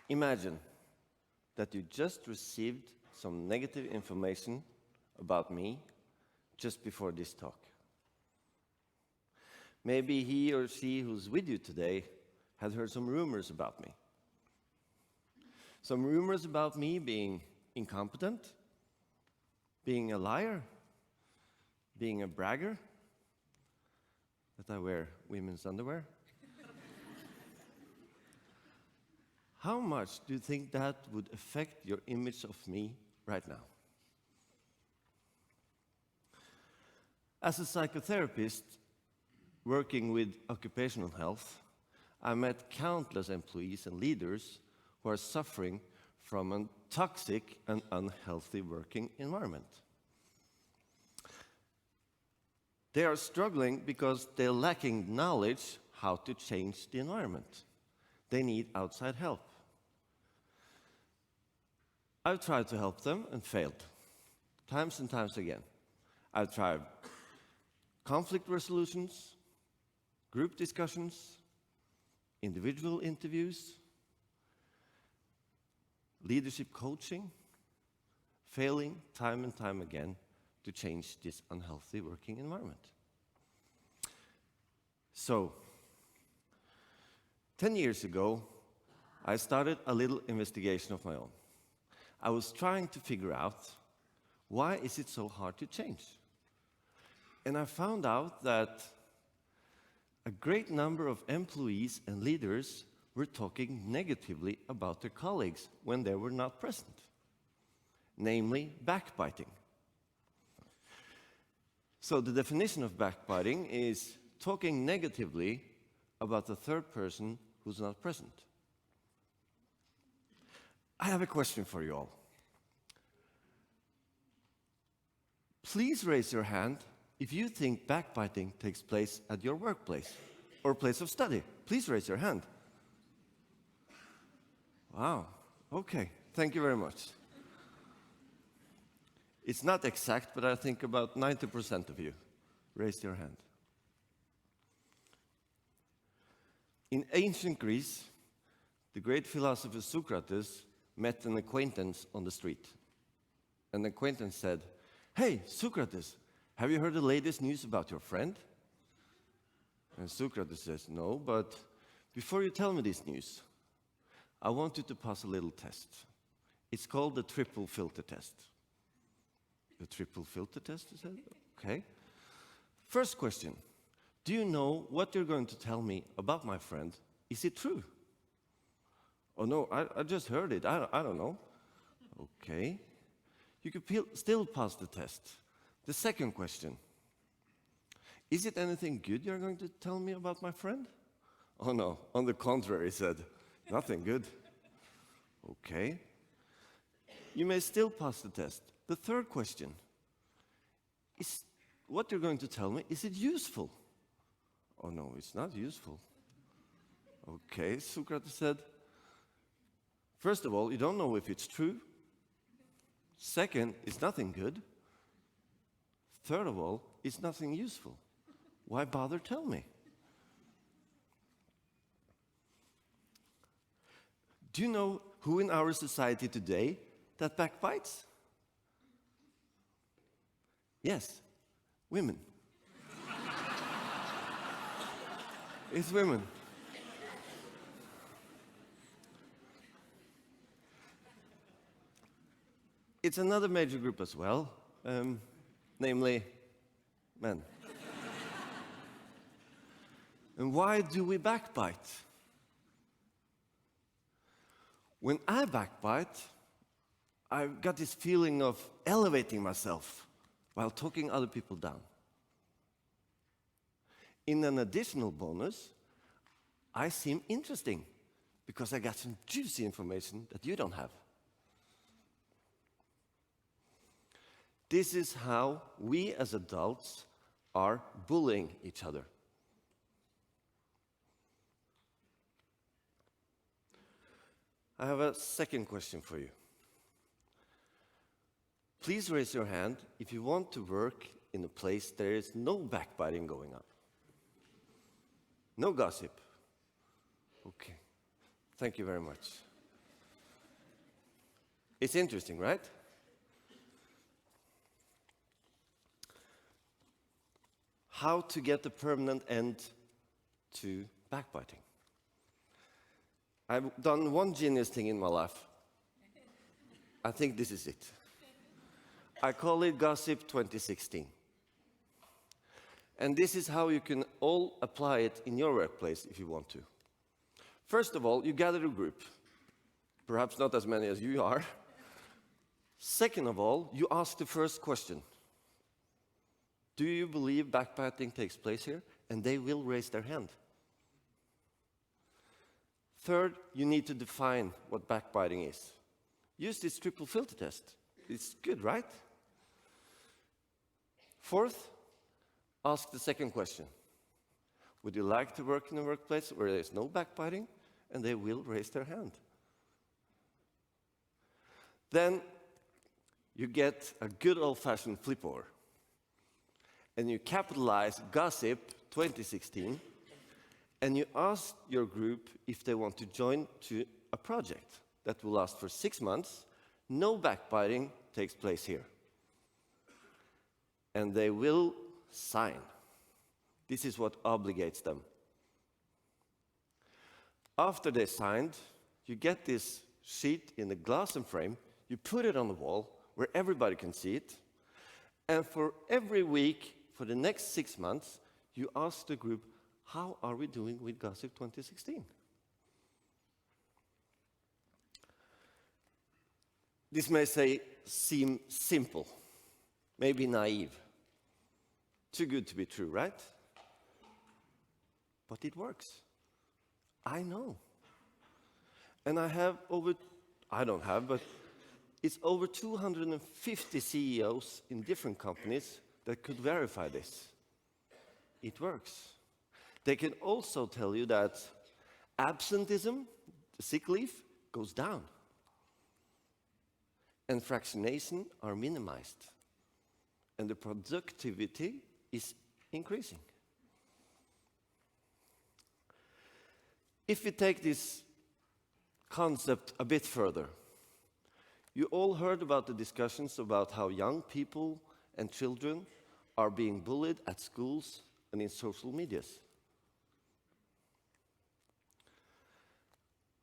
Imagine that you just received some negative information about me just before this talk. Maybe he or she who's with you today had heard some rumors about me. Some rumors about me being incompetent, being a liar, being a bragger, that I wear women's underwear. How much do you think that would affect your image of me right now? As a psychotherapist working with occupational health, I met countless employees and leaders who are suffering from a toxic and unhealthy working environment. They are struggling because they're lacking knowledge how to change the environment. They need outside help. I've tried to help them and failed, times and times again. I've tried conflict resolutions, group discussions, individual interviews, leadership coaching, failing time and time again to change this unhealthy working environment. So, 10 years ago, I started a little investigation of my own. I was trying to figure out, why is it so hard to change? And I found out that a great number of employees and leaders were talking negatively about their colleagues when they were not present, namely backbiting. So the definition of backbiting is talking negatively about the third person who's not present. I have a question for you all. Please raise your hand if you think backbiting takes place at your workplace or place of study. Please raise your hand. Wow, okay, thank you very much. It's not exact, but I think about 90% of you raised your hand. In ancient Greece, the great philosopher Socrates met an acquaintance on the street. An acquaintance said, "Hey, Socrates, have you heard the latest news about your friend?" And Socrates says, "No, but before you tell me this news, I want you to pass a little test. It's called the triple filter test." The triple filter test, you said? Okay. First question, do you know what you're going to tell me about my friend? Is it true? "Oh no, I just heard it, I don't know." Okay. You could still pass the test. The second question, is it anything good you're going to tell me about my friend? "Oh no, on the contrary," he said, "nothing good." Okay. You may still pass the test. The third question, is what you're going to tell me, is it useful? "Oh no, it's not useful." Okay, Socrates said, first of all, you don't know if it's true. Second, it's nothing good. Third of all, it's nothing useful. Why bother tell me? Do you know who in our society today that backbites? Yes, women. It's women. It's another major group as well, namely men. And why do we backbite? When I backbite, I've got this feeling of elevating myself while talking other people down. In an additional bonus, I seem interesting because I got some juicy information that you don't have. This is how we as adults are bullying each other. I have a second question for you. Please raise your hand if you want to work in a place there is no backbiting going on. No gossip. Okay, thank you very much. It's interesting, right? How to get a permanent end to backbiting. I've done one genius thing in my life. I think this is it. I call it Gossip 2016. And this is how you can all apply it in your workplace if you want to. First of all, you gather a group. Perhaps not as many as you are. Second of all, you ask the first question. Do you believe backbiting takes place here? And they will raise their hand. Third, you need to define what backbiting is. Use this triple filter test. It's good, right? Fourth, ask the second question. Would you like to work in a workplace where there's no backbiting? And they will raise their hand. Then you get a good old-fashioned flip over. And you capitalize Gossip 2016, and you ask your group if they want to join to a project that will last for 6 months. No backbiting takes place here. And they will sign. This is what obligates them. After they signed, you get this sheet in a glass and frame, you put it on the wall where everybody can see it, and for every week for the next 6 months, you ask the group, how are we doing with Gossip 2016? This may seem simple, maybe naive. Too good to be true, right? But it works. I know. And it's over 250 CEOs in different companies that could verify this. It works. They can also tell you that absenteeism, the sick leave, goes down. And fractionation are minimized. And the productivity is increasing. If we take this concept a bit further, you all heard about the discussions about how young people and children are being bullied at schools and in social medias.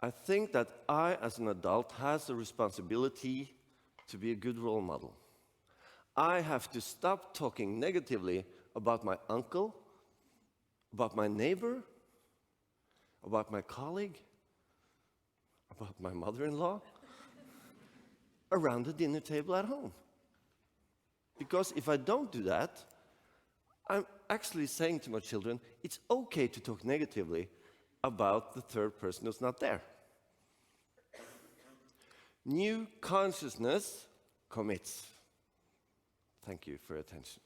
I think that I, as an adult, has a responsibility to be a good role model. I have to stop talking negatively about my uncle, about my neighbor, about my colleague, about my mother-in-law, around the dinner table at home. Because if I don't do that, I'm actually saying to my children, it's okay to talk negatively about the third person who's not there. New consciousness commits. Thank you for your attention.